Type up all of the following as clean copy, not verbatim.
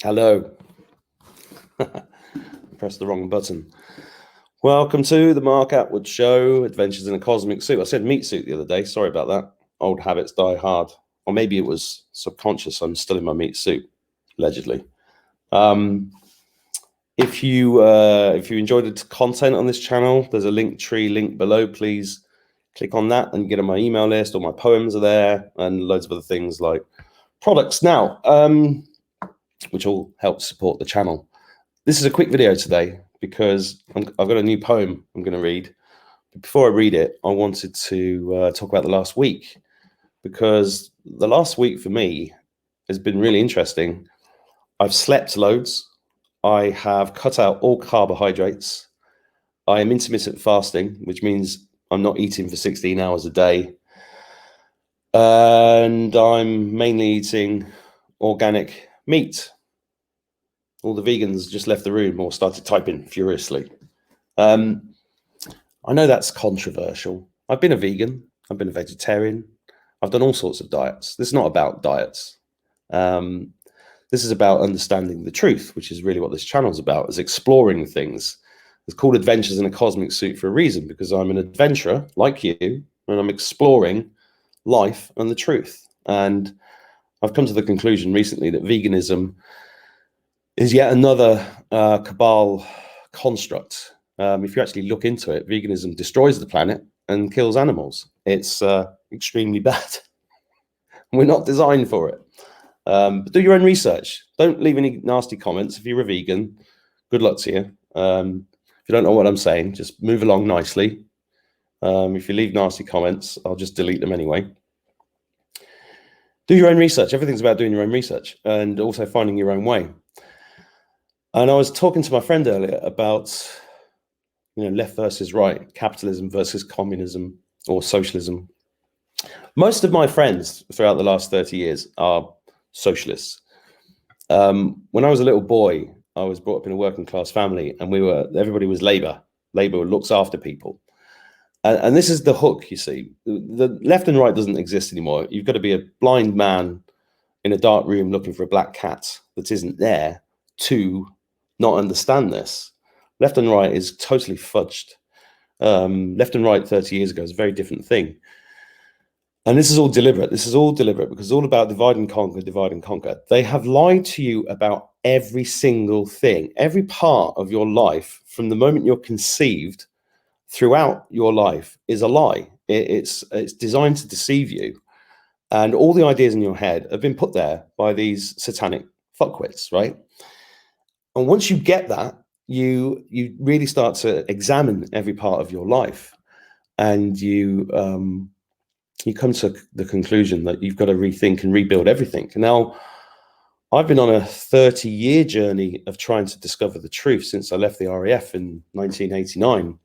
Hello. Pressed the wrong button. Welcome to the Mark Atwood Show, Adventures in a Cosmic Suit. I said meat suit the other day. Sorry about that. Old habits die hard. Or maybe it was subconscious. I'm still in my meat suit, allegedly. If you enjoyed the content on this channel, there's a Linktree link below. Please click on that and get on my email list. All my poems are there and loads of other things like products now, which all help support the channel. This is a quick video today because I've got a new poem I'm going to read. But before I read it, I wanted to talk about the last week, because the last week for me has been really interesting. I've slept loads. I have cut out all carbohydrates. I am intermittent fasting, which means I'm not eating for 16 hours a day. And I'm mainly eating organic meat. All the vegans just left the room or started typing furiously. I know that's controversial. I've been a vegan. I've been a vegetarian. I've done all sorts of diets. This is not about diets. This is about understanding the truth, which is really what this channel is about, is exploring things. It's called Adventures in a Cosmic Suit for a reason, because I'm an adventurer like you, and I'm exploring life and the truth. And I've come to the conclusion recently that veganism is yet another cabal construct. If you actually look into it, veganism destroys the planet and kills animals. It's extremely bad. We're not designed for it. But do your own research. Don't leave any nasty comments. If you're a vegan, good luck to you. If you don't know what I'm saying, just move along nicely. If you leave nasty comments, I'll just delete them anyway. Do your own research. Everything's about doing your own research and also finding your own way. And I was talking to my friend earlier about, left versus right, capitalism versus communism or socialism. Most of my friends throughout the last 30 years are socialists. When I was a little boy, I was brought up in a working class family, and everybody was Labour. Labour looks after people. And this is the hook, you see. The left and right doesn't exist anymore. You've got to be a blind man in a dark room looking for a black cat that isn't there to not understand this. Left and right is totally fudged. Left and right 30 years ago is a very different thing. And this is all deliberate. This is all deliberate because it's all about divide and conquer, divide and conquer. They have lied to you about every single thing, every part of your life from the moment you're conceived throughout your life is a lie. It's designed to deceive you. And all the ideas in your head have been put there by these satanic fuckwits, right? And once you get that, you really start to examine every part of your life, and you come to the conclusion that you've got to rethink and rebuild everything. Now, I've been on a 30-year journey of trying to discover the truth since I left the RAF in 1989,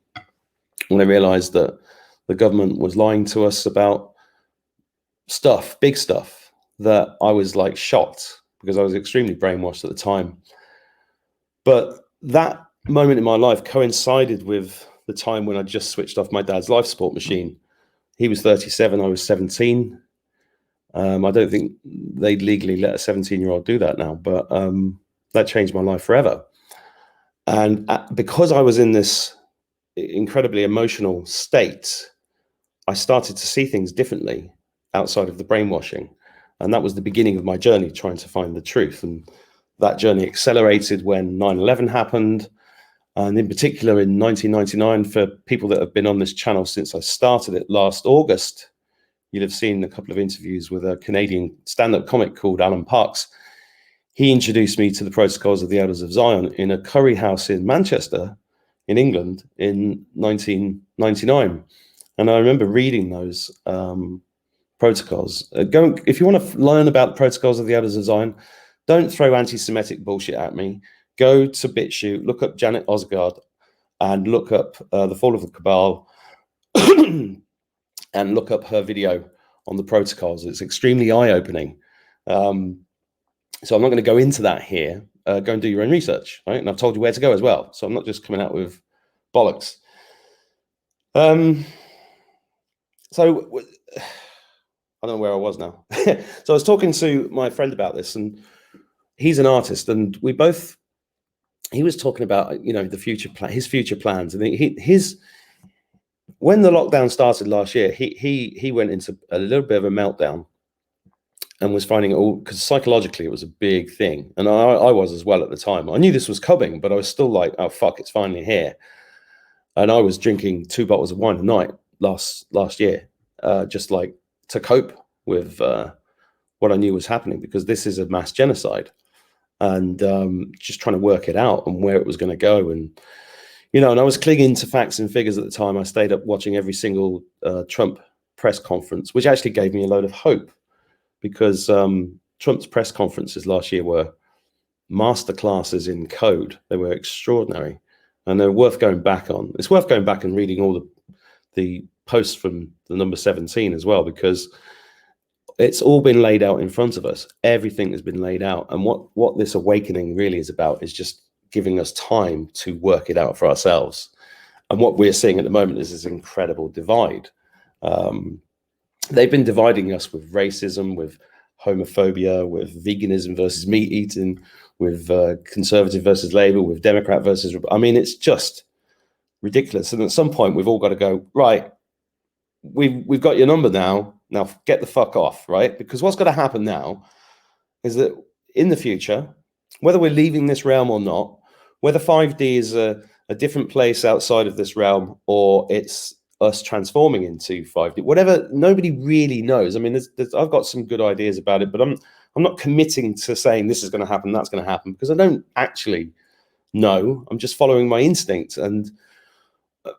when I realized that the government was lying to us about stuff, big stuff, that I was like shocked because I was extremely brainwashed at the time. But that moment in my life coincided with the time when I just switched off my dad's life support machine. He was 37, I was 17. I don't think they'd legally let a 17-year-old do that now, but that changed my life forever. And because I was in this incredibly emotional state, I started to see things differently outside of the brainwashing. And that was the beginning of my journey, trying to find the truth. And that journey accelerated when 9/11 happened. And in particular, in 1999, for people that have been on this channel since I started it last August, you'll have seen a couple of interviews with a Canadian stand-up comic called Alan Parks. He introduced me to the Protocols of the Elders of Zion in a curry house in Manchester, in England, in 1999. And I remember reading those protocols. If you want to learn about the Protocols of the Elders of Zion, don't throw anti-Semitic bullshit at me. Go to BitChute, look up Janet Osgard, and look up The Fall of the Cabal, and look up her video on the protocols. It's extremely eye-opening. So I'm not going to go into that here. Go and do your own research, right? And I've told you where to go as well. So I'm not just coming out with bollocks. So I don't know where I was now. So I was talking to my friend about this, and he's an artist, and he was talking about, you know, the future plan, his future plans, and his when the lockdown started last year, he went into a little bit of a meltdown and was finding it all, because psychologically it was a big thing, and I was as well at the time. I knew this was coming, but I was still like, oh fuck, it's finally here. And I was drinking 2 bottles of wine a night last year, just like to cope with what I knew was happening, because this is a mass genocide, and just trying to work it out and where it was going to go. And you know, and I was clinging to facts and figures at the time. I stayed up watching every single Trump press conference, which actually gave me a load of hope, because Trump's press conferences last year were masterclasses in code. They were extraordinary, and they're worth going back on. It's worth going back and reading all the posts from the number 17 as well, because it's all been laid out in front of us. Everything has been laid out. And what this awakening really is about is just giving us time to work it out for ourselves. And what we're seeing at the moment is this incredible divide. They've been dividing us with racism, with homophobia, with veganism versus meat eating, with conservative versus Labour, with Democrat versus... I mean, it's just ridiculous. And at some point, we've all got to go, right, we've got your number now. Now get the fuck off, right? Because what's going to happen now is that in the future, whether we're leaving this realm or not, whether 5D is a different place outside of this realm, or it's us transforming into 5D, whatever, nobody really knows. I mean, I've got some good ideas about it, but I'm not committing to saying this is going to happen, that's going to happen, because I don't actually know. I'm just following my instinct, and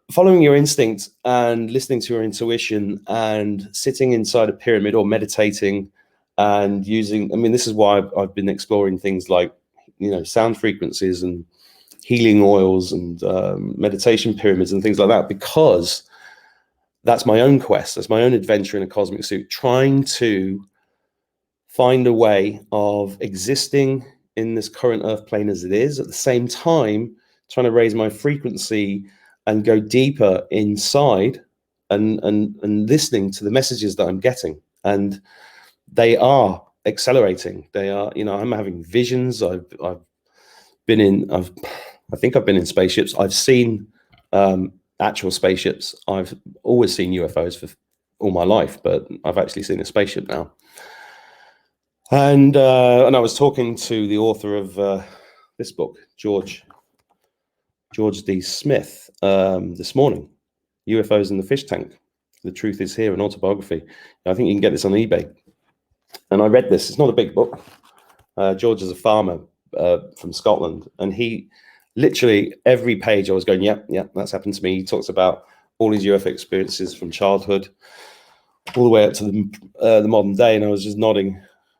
following your instinct and listening to your intuition and sitting inside a pyramid or meditating and using, I mean, this is why I've been exploring things like, you know, sound frequencies and healing oils and meditation pyramids and things like that, because that's my own quest. That's my own adventure in a cosmic suit, trying to find a way of existing in this current earth plane as it is, at the same time trying to raise my frequency and go deeper inside and listening to the messages that I'm getting. And they are accelerating. They are, you know, I'm having visions. I think I've been in spaceships. I've seen actual spaceships. I've always seen UFOs for all my life, but I've actually seen a spaceship now. And I was talking to the author of this book, George D. Smith, this morning, UFOs in the Fish Tank. The Truth is Here, an autobiography. I think you can get this on eBay. And I read this. It's not a big book. George is a farmer from Scotland, and he literally every page I was going, yeah, that's happened to me. He talks about all his UFO experiences from childhood all the way up to the modern day, and I was just nodding.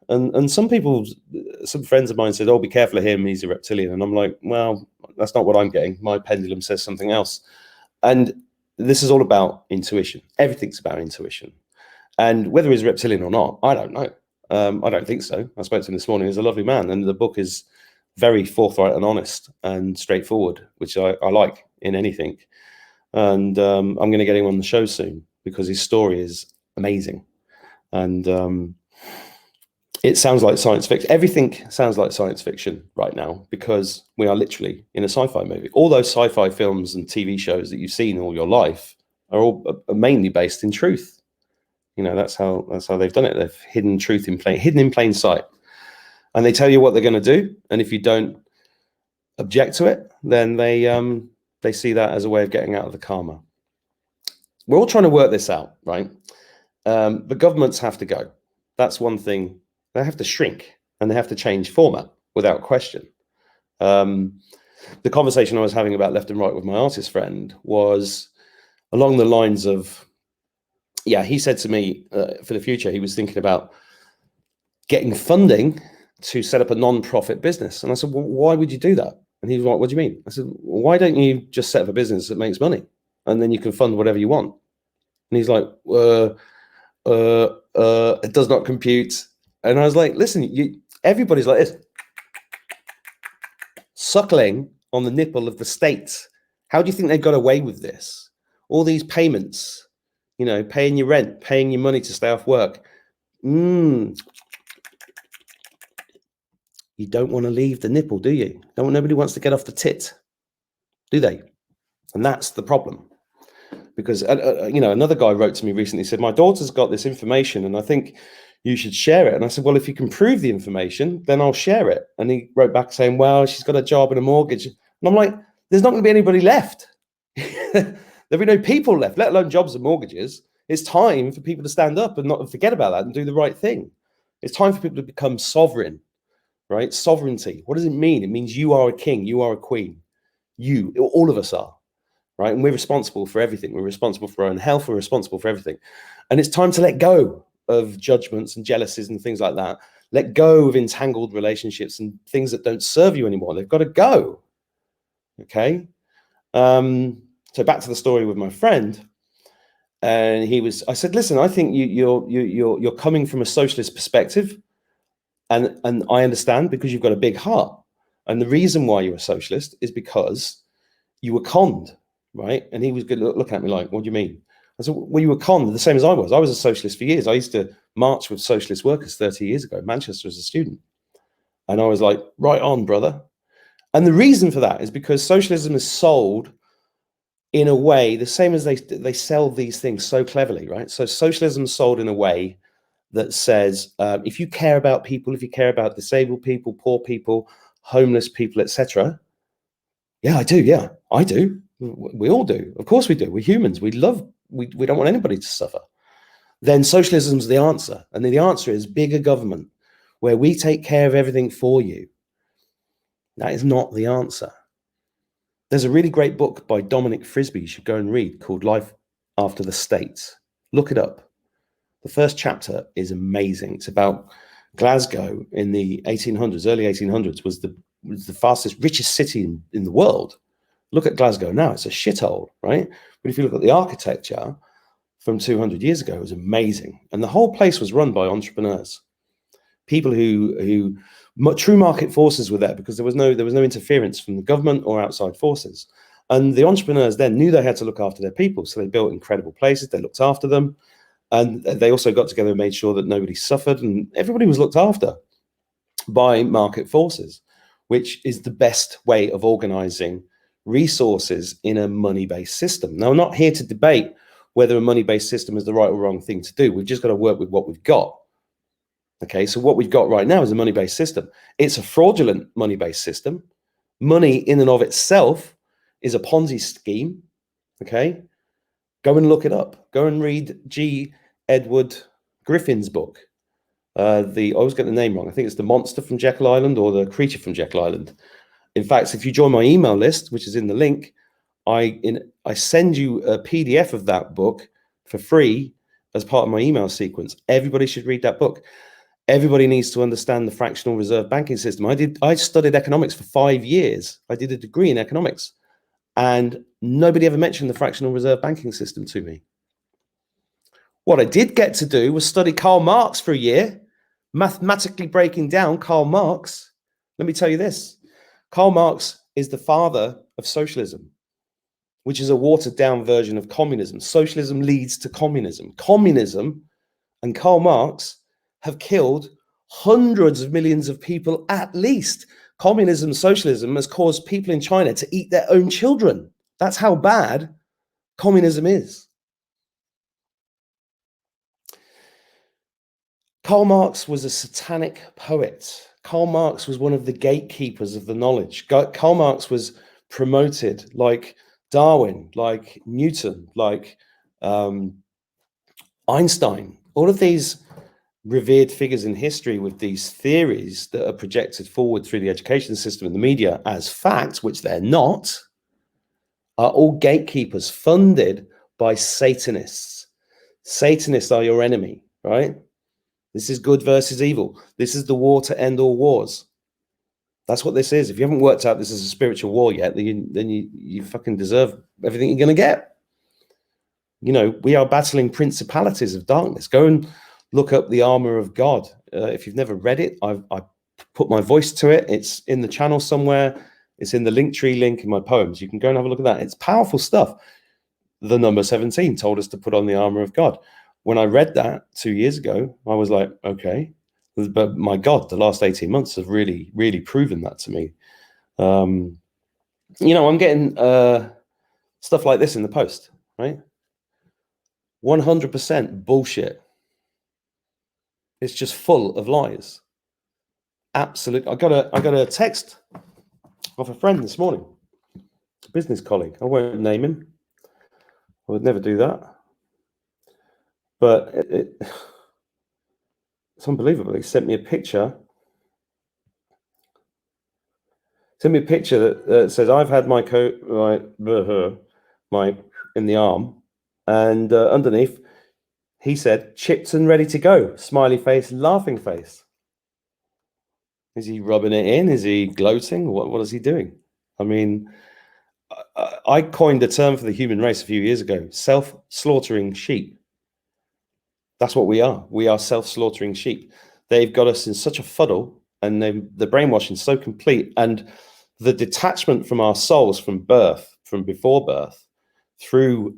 And some friends of mine said, oh, be careful of him, he's a reptilian. And I'm like, well, that's not what I'm getting. My pendulum says something else. And this is all about intuition. Everything's about intuition. And whether he's a reptilian or not, I don't know. I don't think so. I spoke to him this morning. He's a lovely man. And the book is very forthright and honest and straightforward, which I like in anything. And I'm going to get him on the show soon, because his story is amazing. And it sounds like science fiction. Everything sounds like science fiction right now, because we are literally in a sci-fi movie. All those sci-fi films and TV shows that you've seen all your life are mainly based in truth. You know, that's how they've done it. They've hidden truth in plain sight, and they tell you what they're going to do. And if you don't object to it, then they see that as a way of getting out of the karma. We're all trying to work this out, right? The governments have to go. That's one thing. They have to shrink, and they have to change format without question. The conversation I was having about left and right with my artist friend was along the lines of, yeah, he said to me for the future, he was thinking about getting funding to set up a non-profit business. And I said, well, why would you do that? And he was like, what do you mean? I said, well, why don't you just set up a business that makes money, and then you can fund whatever you want? And he's like, it does not compute. And I was like, listen, everybody's like this, suckling on the nipple of the state. How do you think they got away with this? All these payments, you know, paying your rent, paying your money to stay off work. You don't want to leave the nipple, do you? Nobody wants to get off the tit, do they? And that's the problem. Because, another guy wrote to me recently, said, my daughter's got this information and I think you should share it. And I said, well, if you can prove the information, then I'll share it. And he wrote back saying, well, she's got a job and a mortgage. And I'm like, there's not going to be anybody left. There'll be no people left, let alone jobs and mortgages. It's time for people to stand up and not forget about that and do the right thing. It's time for people to become sovereign, right? Sovereignty. What does it mean? It means you are a king, you are a queen. You, all of us are. Right? And we're responsible for everything. We're responsible for our own health. We're responsible for everything. And it's time to let go of judgments and jealousies and things like that. Let go of entangled relationships and things that don't serve you anymore. They've got to go. Okay. So back to the story with my friend. And I said, listen, I think you're coming from a socialist perspective. And I understand, because you've got a big heart. And the reason why you're a socialist is because you were conned. Right. And he was good looking at me like, what do you mean? I said, well, you were conned the same as I was. I was a socialist for years. I used to march with socialist workers 30 years ago, Manchester, as a student. And I was like, right on, brother. And the reason for that is because socialism is sold in a way, the same as they sell these things so cleverly, right? So socialism is sold in a way that says, if you care about people, if you care about disabled people, poor people, homeless people, etc. Yeah, I do. Yeah, I do. We all do. Of course we do. We're humans. We don't want anybody to suffer. Then socialism's the answer. And the answer is bigger government, where we take care of everything for you. That is not the answer. There's a really great book by Dominic Frisby you should go and read called Life After the State. Look it up. The first chapter is amazing. It's about Glasgow in the 1800s, early 1800s, was the fastest, richest city in the world. Look at Glasgow now, it's a shithole, right? But if you look at the architecture from 200 years ago, it was amazing. And the whole place was run by entrepreneurs, people who true market forces were there, because there was no interference from the government or outside forces. And the entrepreneurs then knew they had to look after their people. So they built incredible places, they looked after them. And they also got together and made sure that nobody suffered, and everybody was looked after by market forces, which is the best way of organizing resources in a money-based system. Now, I'm not here to debate whether a money-based system is the right or wrong thing to do. We've just got to work with what we've got. Okay, so what we've got right now is a money-based system. It's a fraudulent money-based system. Money in and of itself is a Ponzi scheme. Okay, go and look it up. Go and read G. Edward Griffin's book. I always get the name wrong. I think it's The Monster from Jekyll Island or The Creature from Jekyll Island. In fact, if you join my email list, which is in the link, I send you a PDF of that book for free as part of my email sequence. Everybody should read that book. Everybody needs to understand the fractional reserve banking system. I studied economics for 5 years. I did a degree in economics, and nobody ever mentioned the fractional reserve banking system to me. What I did get to do was study Karl Marx for a year, mathematically breaking down Karl Marx. Let me tell you this. Karl Marx is the father of socialism, which is a watered down version of communism. Socialism leads to communism. Communism and Karl Marx have killed hundreds of millions of people at least. Communism, socialism has caused people in China to eat their own children. That's how bad communism is. Karl Marx was a satanic poet. Karl Marx was one of the gatekeepers of the knowledge. Karl Marx was promoted like Darwin, like Newton, like Einstein. All of these revered figures in history with these theories that are projected forward through the education system and the media as facts, which they're not, are all gatekeepers funded by Satanists. Satanists are your enemy, right? This is good versus evil. This is the war to end all wars. That's what this is. If you haven't worked out this is a spiritual war yet, then you fucking deserve everything you're going to get. You know, we are battling principalities of darkness. Go and look up the armor of God. If you've never read it, I put my voice to it. It's in the channel somewhere. It's in the Linktree link in my poems. You can go and have a look at that. It's powerful stuff. The number 17 told us to put on the armor of God. When I read that 2 years ago, I was like, okay, But my God, the last 18 months have really, really proven that to me. I'm getting stuff like this in the post, right? 100% bullshit. It's just full of lies. Absolute. I got a text of a friend this morning, a business colleague. I won't name him. I would never do that. But it's unbelievable. He sent me a picture. That says, "I've had my in the arm," and underneath he said, "Chipped and ready to go." Smiley face, laughing face. Is he rubbing it in? Is he gloating? What is he doing? I mean, I coined a term for the human race a few years ago: self-slaughtering sheep. That's what we are. We are self-slaughtering sheep. They've got us in such a fuddle, and the brainwashing so complete, and the detachment from our souls from birth, from before birth, through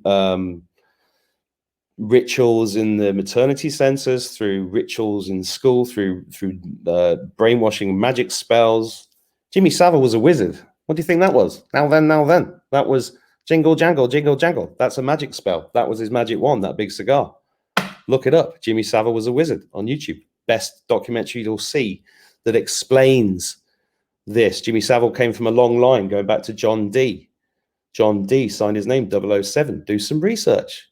rituals in the maternity centers, through rituals in school, through brainwashing, magic spells. Jimmy Savile was a wizard. What do you think that was? Now then. That was jingle jangle, jingle jangle. That's a magic spell. That was his magic wand, that big cigar. Look it up. Jimmy Savile was a wizard on YouTube. Best documentary you'll see that explains this. Jimmy Savile came from a long line going back to John Dee. John Dee signed his name 007. Do some research.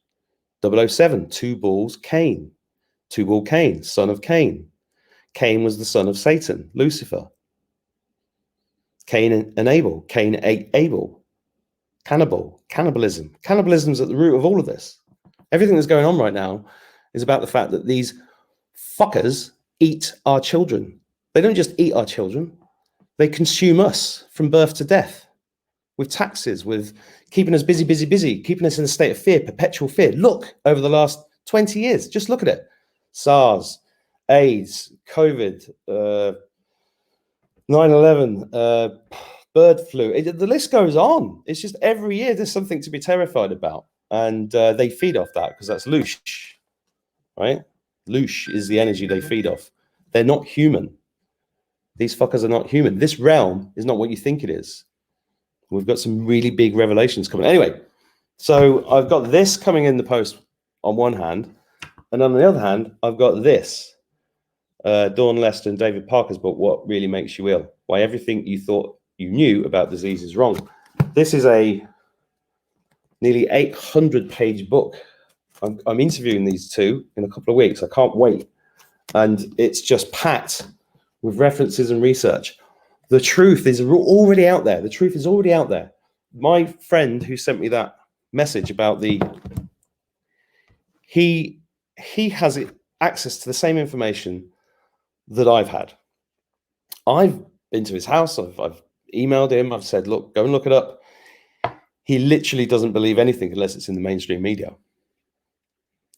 007, two balls, Cain. Two-ball Cain, son of Cain. Cain was the son of Satan, Lucifer. Cain and Abel. Cain ate Abel. Cannibalism. Cannibalism's at the root of all of this. Everything that's going on right now is about the fact that these fuckers eat our children. They don't just eat our children. They consume us from birth to death with taxes, with keeping us busy, keeping us in a state of fear, perpetual fear. Look, over the last 20 years, just look at it. SARS, AIDS, COVID, 9/11, bird flu. The list goes on. It's just every year there's something to be terrified about. And they feed off that because that's loosh, right? Loosh is the energy they feed off. They're not human. These fuckers are not human. This realm is not what you think it is. We've got some really big revelations coming. Anyway, so I've got this coming in the post on one hand, and on the other hand, I've got this. Dawn Lester and David Parker's book, What Really Makes You Ill? Why Everything You Thought You Knew About Disease is Wrong. This is a nearly 800-page book. I'm interviewing these two in a couple of weeks. I can't wait. And it's just packed with references and research. The truth is already out there. The truth is already out there. My friend who sent me that message about he has access to the same information that I've had. I've been to his house. I've emailed him. I've said, look, go and look it up. He literally doesn't believe anything unless it's in the mainstream media.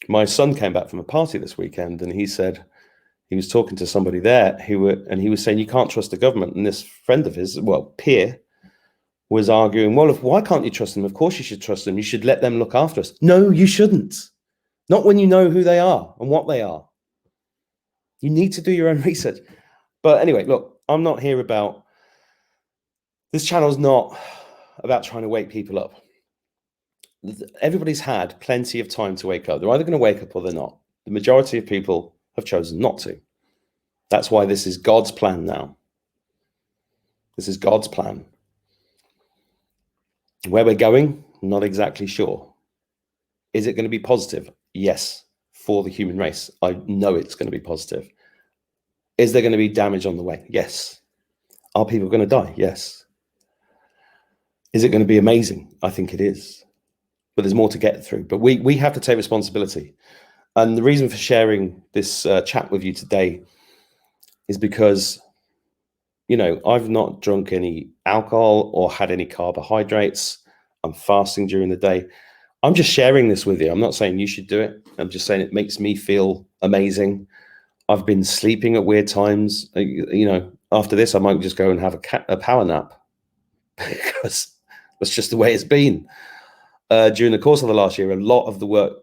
My son came back from a party this weekend, and he said he was talking to somebody there he was saying you can't trust the government. And this friend of his, peer, was arguing, why can't you trust them? Of course you should trust them. You should let them look after us. No, you shouldn't. Not when you know who they are and what they are. You need to do your own research. But anyway, look, I'm not here about, this channel's not about trying to wake people up. Everybody's had plenty of time to wake up. They're either going to wake up or they're not. The majority of people have chosen not to. That's why this is God's plan now. This is God's plan. Where we're going, not exactly sure. Is it going to be positive? Yes, for the human race. I know it's going to be positive. Is there going to be damage on the way? Yes. Are people going to die? Yes. Is it going to be amazing? I think it is. But there's more to get through. But we have to take responsibility. And the reason for sharing this chat with you today is because, I've not drunk any alcohol or had any carbohydrates. I'm fasting during the day. I'm just sharing this with you. I'm not saying you should do it. I'm just saying it makes me feel amazing. I've been sleeping at weird times. After this, I might just go and have a power nap because that's just the way it's been. During the course of the last year, a lot of the work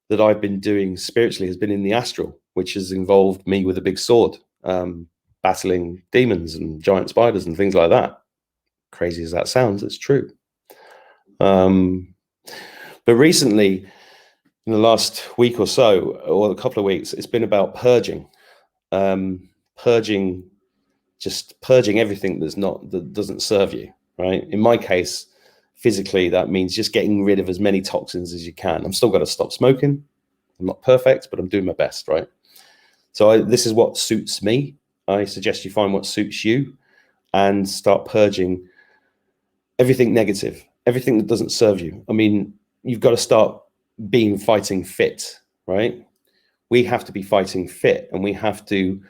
that I've been doing spiritually has been in the astral. which has involved me with a big sword, battling demons and giant spiders and things like that. Crazy as that sounds, it's true. But recently, in the last week or so, or a couple of weeks, it's been about purging, just purging everything that doesn't serve you, right? In my case, physically, that means just getting rid of as many toxins as you can. I'm still got to stop smoking. I'm not perfect, but I'm doing my best, right? So this is what suits me. I suggest you find what suits you and start purging everything negative, everything that doesn't serve you. I mean, you've got to start fighting fit, right? We have to be fighting fit, and we have to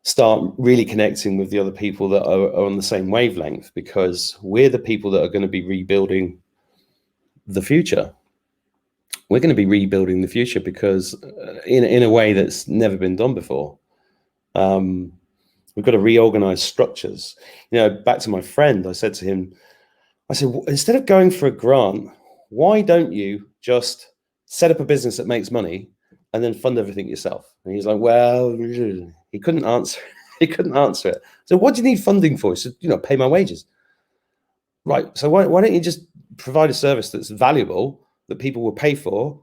start really connecting with the other people that are on the same wavelength, because we're the people that are going to be rebuilding the future. We're going to be rebuilding the future because in a way that's never been done before. We've got to reorganize structures. Back to my friend, I said to him, instead of going for a grant, why don't you just set up a business that makes money and then fund everything yourself? And he's like, well, he couldn't answer. He couldn't answer it. So what do you need funding for? He said, pay my wages. Right. So why don't you just provide a service that's valuable, that people will pay for,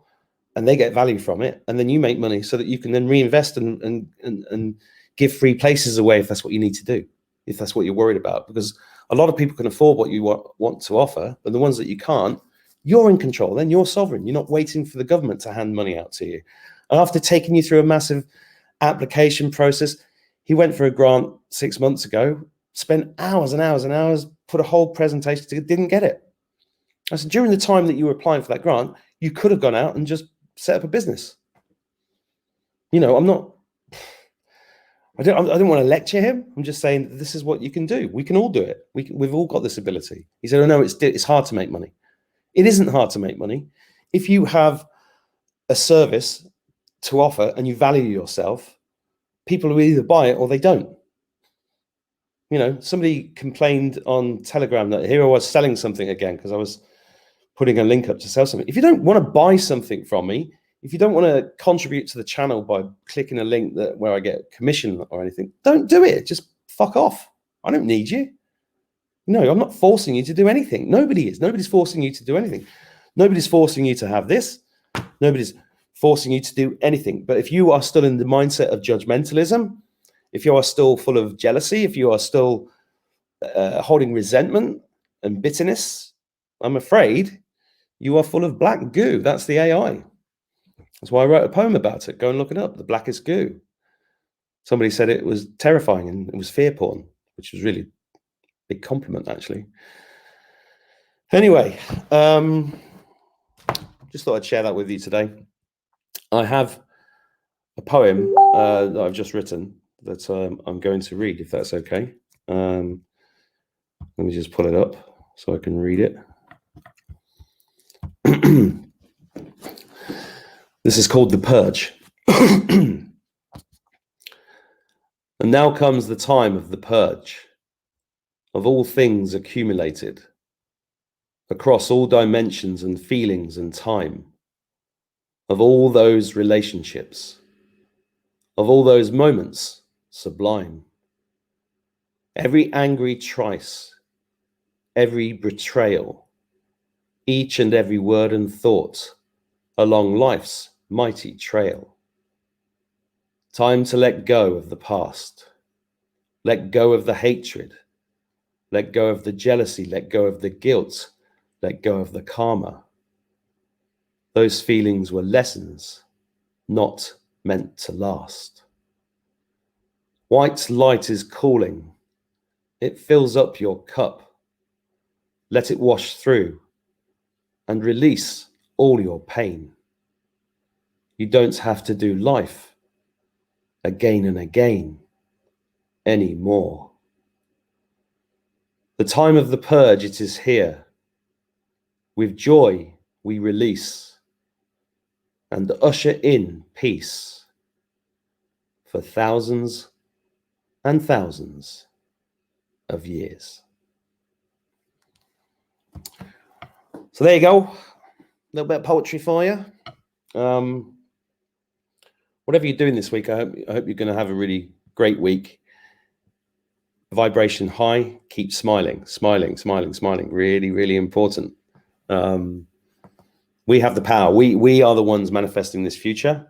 and they get value from it, and then you make money so that you can then reinvest and give free places away if that's what you need to do, if that's what you're worried about. Because a lot of people can afford what you want to offer, but the ones that you can't, you're in control. Then you're sovereign. You're not waiting for the government to hand money out to you. And after taking you through a massive application process, he went for a grant 6 months ago, spent hours and hours and hours, put a whole presentation together, didn't get it. I said, during the time that you were applying for that grant, you could have gone out and just set up a business. I don't want to lecture him. I'm just saying this is what you can do. We can all do it. We've all got this ability. He said, oh no, it's hard to make money. It isn't hard to make money. If you have a service to offer and you value yourself, people will either buy it or they don't. Somebody complained on Telegram that here I was selling something again because I was putting a link up to sell something. If you don't want to buy something from me, if you don't want to contribute to the channel by clicking a link where I get commission or anything, don't do it. Just fuck off. I don't need you. I'm not forcing you to do anything. Nobody is. Nobody's forcing you to do anything. Nobody's forcing you to have this. Nobody's forcing you to do anything. But if you are still in the mindset of judgmentalism, if you are still full of jealousy, if you are still holding resentment and bitterness, I'm afraid you are full of black goo. That's the AI. That's why I wrote a poem about it. Go and look it up. The blackest goo. Somebody said it was terrifying and it was fear porn, which was really a big compliment, actually. Anyway, just thought I'd share that with you today. I have a poem that I've just written that I'm going to read, if that's okay. Let me just pull it up so I can read it. This is called The Purge. And now comes the time of the purge, of all things accumulated, across all dimensions and feelings and time, of all those relationships, of all those moments sublime. Every angry trice, every betrayal, each and every word and thought along life's mighty trail. Time to let go of the past, let go of the hatred, let go of the jealousy, let go of the guilt, let go of the karma. Those feelings were lessons not meant to last. White light is calling. It fills up your cup. Let it wash through and release all your pain. You don't have to do life again and again anymore. The time of the purge, it is here. With joy we release and usher in peace for thousands and thousands of years. So there you go. A little bit of poetry for you. whatever you're doing this week, I hope you're going to have a really great week. Vibration high, keep smiling. Really, really important. We have the power. We are the ones manifesting this future.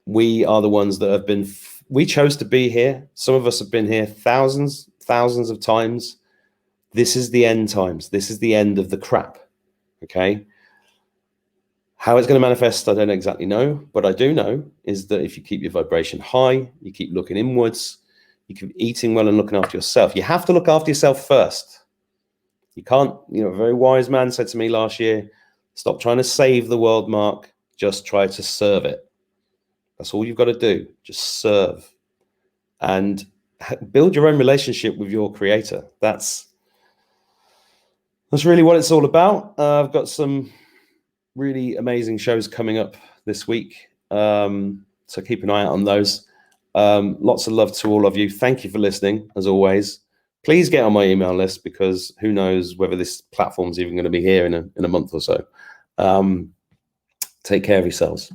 We are the ones that have been, we chose to be here. Some of us have been here thousands of times. This is the end times. This is the end of the crap. Okay. How it's going to manifest, I don't exactly know. What I do know is that if you keep your vibration high, you keep looking inwards, you keep eating well and looking after yourself. You have to look after yourself first. You can't, you know, a very wise man said to me last year, stop trying to save the world, Mark. Just try to serve it. That's all you've got to do. Just serve and build your own relationship with your creator. That's really what it's all about. I've got some really amazing shows coming up this week. So keep an eye out on those. Lots of love to all of you. Thank you for listening, as always. Please get on my email list, because who knows whether this platform's even going to be here in a month or so. Take care of yourselves.